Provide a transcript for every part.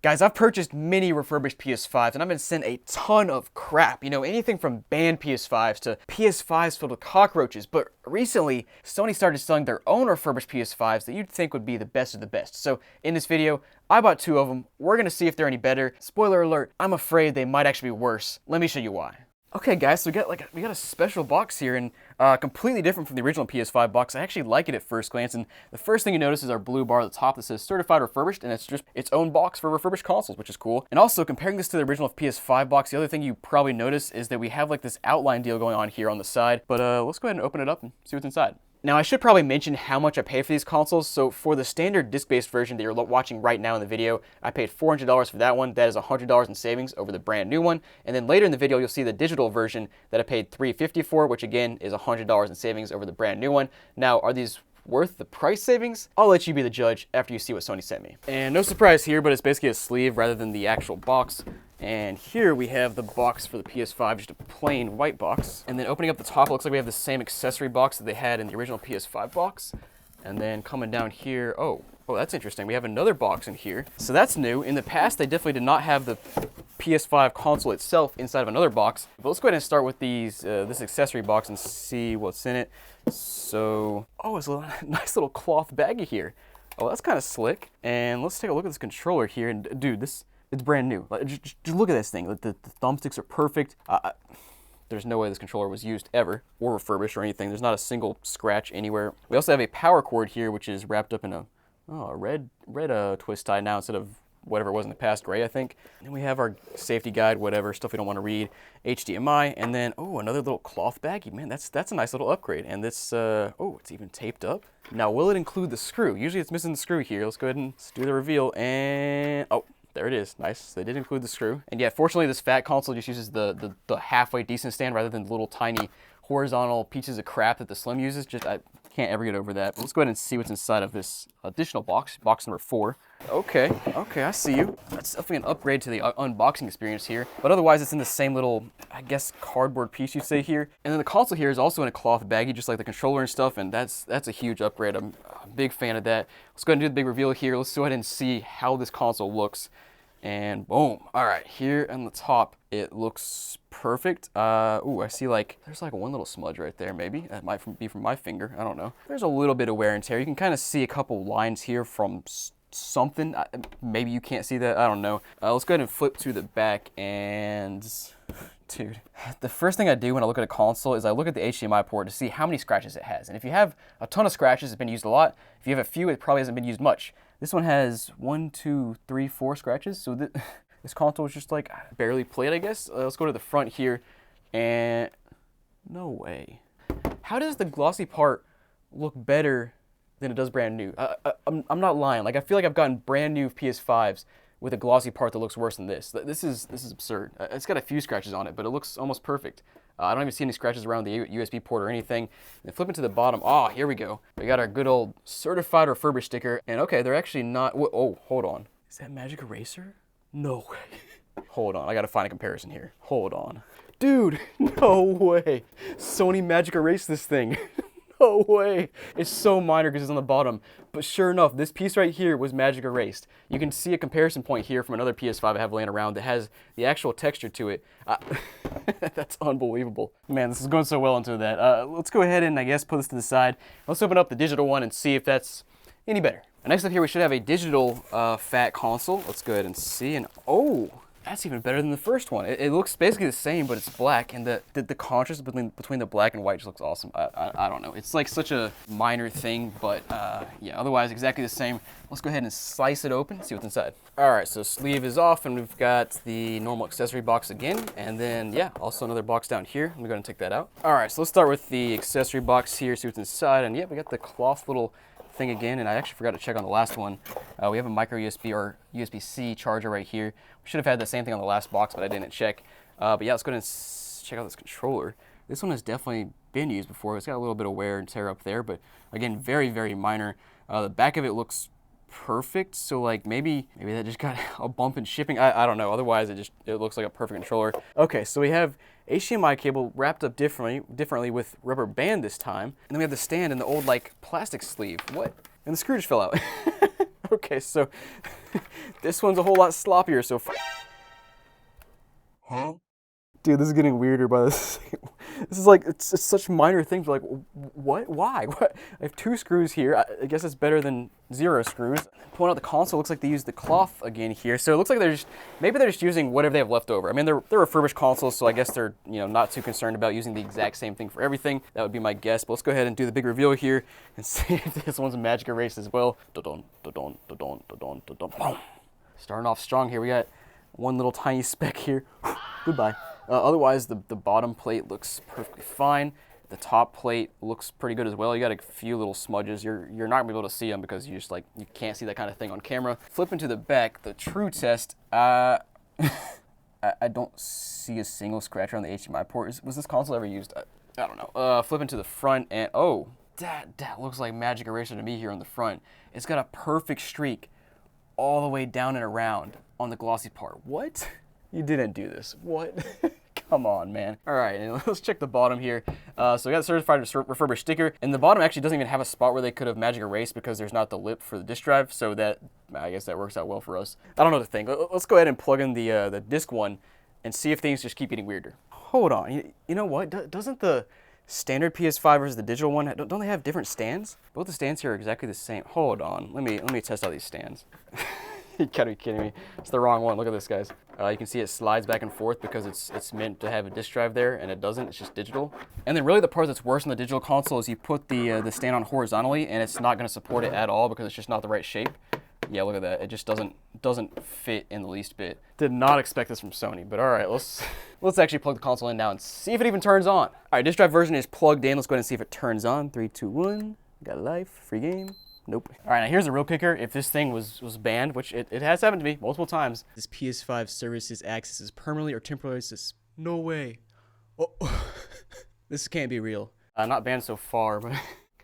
Guys, I've purchased many refurbished PS5s and I've been sent a ton of crap. You know, anything from banned PS5s to PS5s filled with cockroaches. But recently, Sony started selling their own refurbished PS5s that you'd think would be the best of the best. So in this video, I bought 2 of them. We're going to see if they're any better. Spoiler alert, I'm afraid they might actually be worse. Let me show you why. Okay guys, so we got a special box here, and completely different from the original PS5 box. I actually like it at first glance, and the first thing you notice is our blue bar at the top that says Certified Refurbished, and it's just its own box for refurbished consoles, which is cool. And also, comparing this to the original PS5 box, the other thing you probably notice is that we have like this outline deal going on here on the side. But let's go ahead and open it up and see what's inside. Now, I should probably mention how much I paid for these consoles. So for the standard disc-based version that you're watching right now in the video, I paid $400 for that one. That is $100 in savings over the brand new one. And then later in the video, you'll see the digital version that I paid $350 for, which again is $100 in savings over the brand new one. Now, are these worth the price savings? I'll let you be the judge after you see what Sony sent me. And no surprise here, but it's basically a sleeve rather than the actual box. And here we have the box for the PS5, just a plain white box. And then opening up the top, it looks like we have the same accessory box that they had in the original PS5 box. And then coming down here, oh, that's interesting. We have another box in here. So that's new. In the past, they definitely did not have the PS5 console itself inside of another box. But let's go ahead and start with this accessory box and see what's in it. So, it's a nice little cloth baggie here. Oh, that's kind of slick. And let's take a look at this controller here. And dude, it's brand new. Like, just look at this thing. The thumbsticks are perfect. There's no way this controller was used ever or refurbished or anything. There's not a single scratch anywhere. We also have a power cord here, which is wrapped up in a red twist tie now instead of whatever it was in the past, gray, I think. And we have our safety guide, whatever, stuff we don't want to read, HDMI, and then, another little cloth baggie. Man, that's a nice little upgrade. And this, it's even taped up. Now, will it include the screw? Usually it's missing the screw here. Let's go ahead and do the reveal, and, there it is. Nice. They did include the screw. And yeah, fortunately, this fat console just uses the halfway decent stand rather than the little tiny horizontal pieces of crap that the Slim uses. I can't ever get over that. But let's go ahead and see what's inside of this additional box, box number 4. Okay, I see you. That's definitely an upgrade to the unboxing experience here. But otherwise, it's in the same little, I guess, cardboard piece you'd say here. And then the console here is also in a cloth baggie, just like the controller and stuff. And that's a huge upgrade. I'm a big fan of that. Let's go ahead and do the big reveal here. Let's go ahead and see how this console looks. And boom. All right, here on the top, it looks perfect. I see there's one little smudge right there, maybe. That might be from my finger, I don't know. There's a little bit of wear and tear. You can kind of see a couple lines here from something. Maybe you can't see that, I don't know. Let's go ahead and flip to the back and... Dude, the first thing I do when I look at a console is I look at the HDMI port to see how many scratches it has. And if you have a ton of scratches, it's been used a lot. If you have a few, it probably hasn't been used much. This one has 1, 2, 3, 4 scratches. So this console is just barely played, I guess. Let's go to the front here. And no way. How does the glossy part look better than it does brand new? I'm not lying. I feel like I've gotten brand new PS5s with a glossy part that looks worse than this. This is absurd. It's got a few scratches on it, but it looks almost perfect. I don't even see any scratches around the USB port or anything. And flipping to the bottom, here we go. We got our good old Certified Refurbished sticker. And okay, they're actually not, hold on. Is that Magic Eraser? No way. Hold on, I gotta find a comparison here. Hold on. Dude, no way. Sony Magic Erased this thing. No way. It's so minor because it's on the bottom. But sure enough, this piece right here was Magic Erased. You can see a comparison point here from another PS5 I have laying around that has the actual texture to it. That's unbelievable. Man, this is going so well into that. Let's go ahead and, I guess, put this to the side. Let's open up the digital one and see if that's any better. Next up here, we should have a digital fat console. Let's go ahead and see. And that's even better than the first one. It looks basically the same, but it's black, and the contrast between the black and white just looks awesome. I don't know. It's such a minor thing, but yeah, otherwise exactly the same. Let's go ahead and slice it open, see what's inside. All right, so sleeve is off, and we've got the normal accessory box again, and then, yeah, also another box down here. Let me go ahead and take that out. All right, so let's start with the accessory box here, see what's inside, and yeah, we got the cloth little thing again, and I actually forgot to check on the last one. We have a micro USB or USB-C charger right here. We should have had the same thing on the last box, but I didn't check. But yeah, let's go ahead and check out this controller. This one has definitely been used before. It's got a little bit of wear and tear up there, but again, very, very minor. The back of it looks perfect, so maybe that just got a bump in shipping. I don't know. Otherwise, it looks like a perfect controller. Okay, so we have HDMI cable wrapped up differently with rubber band this time, and then we have the stand in the old plastic sleeve. What? And the screw just fell out. Okay, so this one's a whole lot sloppier so far. Huh? Dude, this is getting weirder by this. This is like, it's such minor things. Like, what? Why? What? I have 2 screws here. I guess it's better than 0 screws. Pulling out the console, looks like they used the cloth again here. So it looks like maybe they're just using whatever they have left over. I mean, they're refurbished consoles, so I guess they're, not too concerned about using the exact same thing for everything. That would be my guess. But let's go ahead and do the big reveal here and see if this one's magic erased as well. Da-dun, da-dun, da-dun, da-dun, da-dun. Boom. Starting off strong here. We got one little tiny speck here. Goodbye. Otherwise, the bottom plate looks perfectly fine. The top plate looks pretty good as well. You got a few little smudges. You're not gonna be able to see them because you can't see that kind of thing on camera. Flipping to the back, the true test. I don't see a single scratch on the HDMI port. Was this console ever used? I don't know. Flipping to the front, and oh, that looks like magic eraser to me here on the front. It's got a perfect streak all the way down and around on the glossy part. What? You didn't do this. What? Come on, man. All right, and let's check the bottom here. So we got the certified refurbished sticker, and the bottom actually doesn't even have a spot where they could have magic erased because there's not the lip for the disk drive, so that, I guess that works out well for us. I don't know what to think. Let's go ahead and plug in the disc one and see if things just keep getting weirder. Hold on. You know what? Doesn't the standard PS5 versus the digital one, don't they have different stands? Both the stands here are exactly the same. Hold on. Let me test out these stands. You gotta be kidding me. It's the wrong one. Look at this, guys. You can see it slides back and forth because it's meant to have a disk drive there, and it doesn't. It's just digital. And then really the part that's worse on the digital console is you put the stand on horizontally, and it's not going to support it at all because it's just not the right shape. Yeah, look at that. It just doesn't fit in the least bit. Did not expect this from Sony, but all right, let's actually plug the console in now and see if it even turns on. All right, disk drive version is plugged in. Let's go ahead and see if it turns on. 3, 2, 1. Got life. Free game. Nope. All right, now here's the real kicker. If this thing was banned, which it has happened to me multiple times, this PS5 services accesses permanently or temporarily. No way. Oh, this can't be real. Not banned so far, but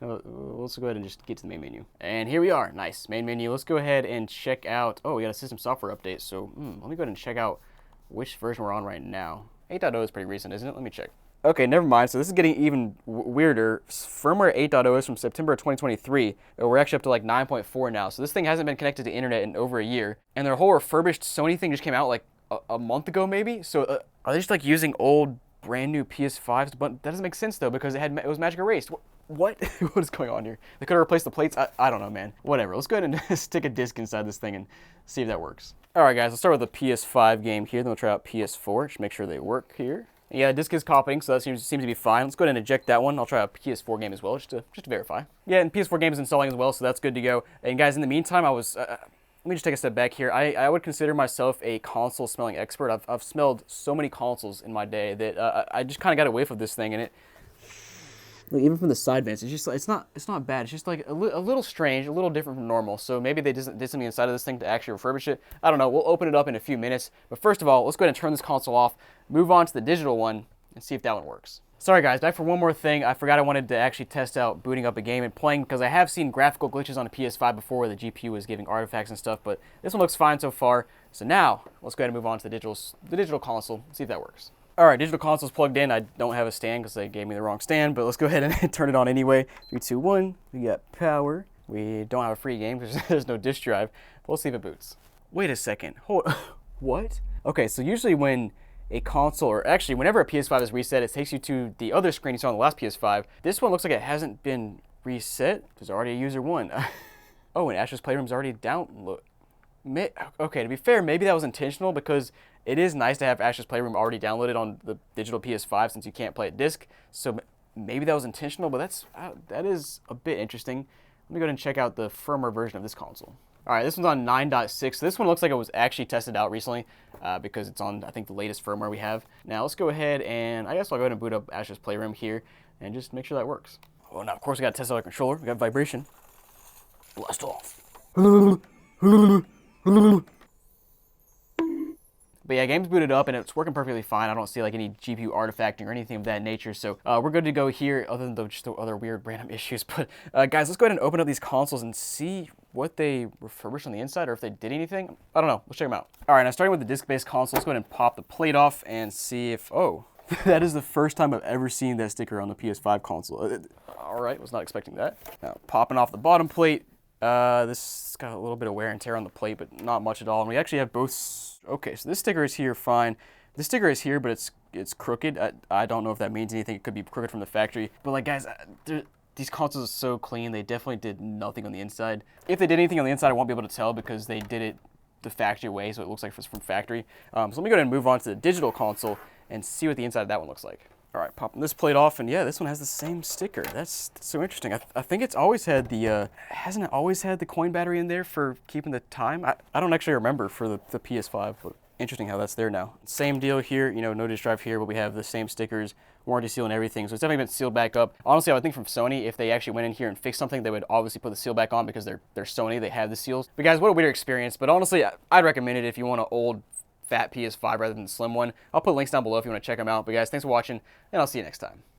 let's go ahead and just get to the main menu. And here we are. Nice. Main menu. Let's go ahead and check out. Oh, we got a system software update. So let me go ahead and check out which version we're on right now. 8.0 is pretty recent, isn't it? Let me check. Okay, never mind. So this is getting even weirder. Firmware 8.0 is from September of 2023. We're actually up to like 9.4 now. So this thing hasn't been connected to the internet in over a year. And their whole refurbished Sony thing just came out like a month ago maybe. So are they just like using old brand new PS5s? But that doesn't make sense though because it was magic erased. What? What is going on here? They could have replaced the plates? I don't know, man. Whatever. Let's go ahead and stick a disc inside this thing and see if that works. All right, guys. Let's start with the PS5 game here. Then we'll try out PS4. Just make sure they work here. Yeah, disc is copying, so that seems to be fine. Let's go ahead and eject that one. I'll try a PS4 game as well, just to verify. Yeah, and PS4 game is installing as well, so that's good to go. And guys, in the meantime, let me just take a step back here. I would consider myself a console smelling expert. I've smelled so many consoles in my day that I just kind of got a whiff of this thing, and like, even from the side vents, it's just it's not bad. It's just like a little strange, a little different from normal. So maybe they did something inside of this thing to actually refurbish it. I don't know. We'll open it up in a few minutes. But first of all, let's go ahead and turn this console off, move on to the digital one, and see if that one works. Sorry guys, back for one more thing. I forgot I wanted to actually test out booting up a game and playing because I have seen graphical glitches on a PS5 before where the GPU was giving artifacts and stuff, but this one looks fine so far. So now, let's go ahead and move on to the digital console, see if that works. All right, digital console's plugged in. I don't have a stand because they gave me the wrong stand, but let's go ahead and turn it on anyway. 3, 2, 1. We got power. We don't have a free game because there's no disk drive. But we'll see if it boots. Wait a second. Hold. What? Okay, so usually when a console, or actually whenever a PS5 is reset, it takes you to the other screen you saw on the last PS5. This one looks like it hasn't been reset. There's already a user one. Oh, and Ash's Playroom's already down. Look. Okay, to be fair, maybe that was intentional because it is nice to have Ash's Playroom already downloaded on the digital PS5 since you can't play it disc. So maybe that was intentional, but that is a bit interesting. Let me go ahead and check out the firmware version of this console. All right, this one's on 9.6. This one looks like it was actually tested out recently because it's on, I think, the latest firmware we have. Now let's go ahead and I guess I'll go ahead and boot up Ash's Playroom here and just make sure that works. Oh, now of course we got to test out our controller. We got vibration. Blast off. But yeah, game's booted up and it's working perfectly fine. I don't see like any GPU artifacting or anything of that nature. So we're good to go here other than just the other weird random issues. But guys, let's go ahead and open up these consoles and see what they refurbished on the inside or if they did anything. I don't know. Let's check them out. All right, now starting with the disc-based console, let's go ahead and pop the plate off and see if, oh, that is the first time I've ever seen that sticker on the PS5 console. All right, was not expecting that. Now popping off the bottom plate. This got a little bit of wear and tear on the plate, but not much at all. And we actually have both. Okay, so this sticker is here, fine. This sticker is here, but it's crooked. I don't know if that means anything. It could be crooked from the factory. But like, guys, these consoles are so clean. They definitely did nothing on the inside. If they did anything on the inside, I won't be able to tell because they did it the factory way, so it looks like it's from factory. So let me go ahead and move on to the digital console and see what the inside of that one looks like. All right, popping this plate off, and yeah, this one has the same sticker. That's so interesting. I think it's always had the, hasn't it always had the coin battery in there for keeping the time? I don't actually remember for the PS5, but interesting how that's there now. Same deal here, you know, no disk drive here, but we have the same stickers, warranty seal and everything, so it's definitely been sealed back up. Honestly, I would think from Sony, if they actually went in here and fixed something, they would obviously put the seal back on because they're Sony, they have the seals. But guys, what a weird experience, but honestly, I'd recommend it if you want an old, fat PS5 rather than the slim one. I'll put links down below if you want to check them out. But guys, thanks for watching, and I'll see you next time.